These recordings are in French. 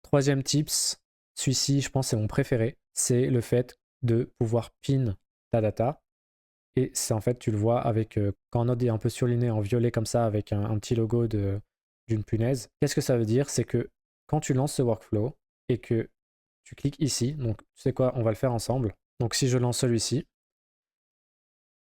Troisième tips, celui-ci, je pense, c'est mon préféré. C'est le fait de pouvoir pin ta data. Et c'est en fait, tu le vois avec quand un node est un peu surligné en violet comme ça, avec un petit logo d'une punaise. Qu'est-ce que ça veut dire? C'est que quand tu lances ce workflow et que tu cliques ici, donc tu sais quoi, on va le faire ensemble. Donc si je lance celui-ci,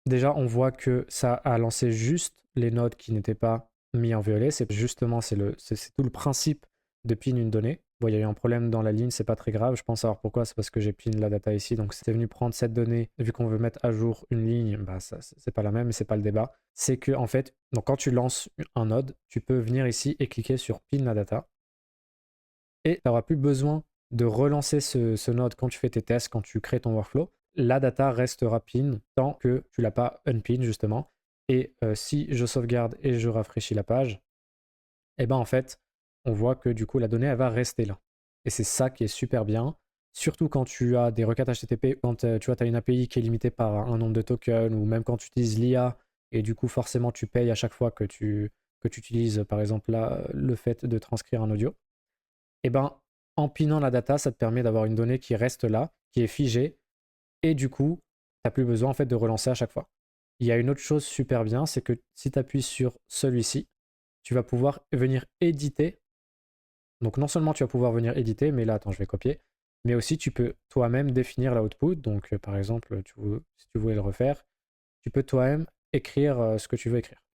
déjà on voit que ça a lancé juste les nodes qui n'étaient pas mis en violet. C'est justement, c'est tout le principe de pin une donnée. Bon, il y a eu un problème dans la ligne, c'est pas très grave. Je pense savoir pourquoi. C'est parce que j'ai pin la data ici. Donc, c'est venu prendre cette donnée. Vu qu'on veut mettre à jour une ligne, bah, ça, c'est pas la même, mais c'est pas le débat. C'est que, en fait, donc quand tu lances un node, tu peux venir ici et cliquer sur pin la data. Et tu n'auras plus besoin de relancer ce node quand tu fais tes tests, quand tu crées ton workflow. La data restera pin tant que tu l'as pas unpin, justement. Et si je sauvegarde et je rafraîchis la page, et ben en fait, on voit que du coup, la donnée, elle va rester là. Et c'est ça qui est super bien, surtout quand tu as des requêtes HTTP, quand tu vois, tu as une API qui est limitée par un nombre de tokens, ou même quand tu utilises l'IA, et du coup, forcément, tu payes à chaque fois que tu utilises, par exemple, là, le fait de transcrire un audio. Et ben, en pinant la data, ça te permet d'avoir une donnée qui reste là, qui est figée, et du coup, tu n'as plus besoin en fait de relancer à chaque fois. Il y a une autre chose super bien, c'est que si tu appuies sur celui-ci, tu vas pouvoir venir éditer. Donc non seulement tu vas pouvoir venir éditer, mais là, attends, je vais copier, mais aussi tu peux toi-même définir l'output. Donc par exemple, si tu voulais le refaire, tu peux toi-même écrire ce que tu veux écrire.